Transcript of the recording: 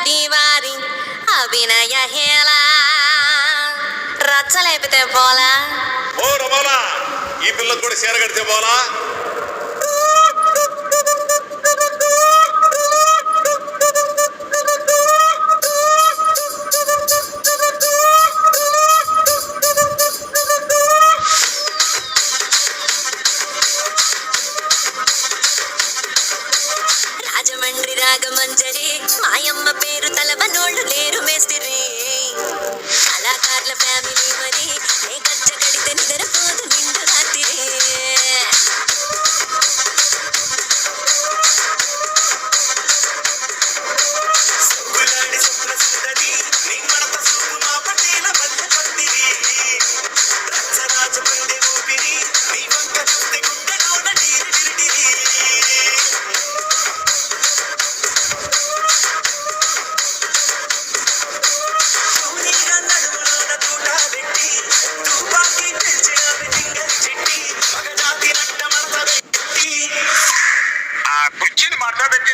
లాంటి వారి అభినయ హేళ రచ్చలేపితే పోలా ఓ రమోలా ఈ పిల్లకు కూడా చీర కడితే పోలా. రాజమండ్రి రాగమంజరి మాయమ్మ పేరు తలవనోళ్ళు లేరు మేస్తిరి కళాకారుల ఫ్యామిలీ మరి ఏ కచ్చ కడితే నిద్రపోదు నిండు రాత్రి కుర్చీని మార్చబెట్టి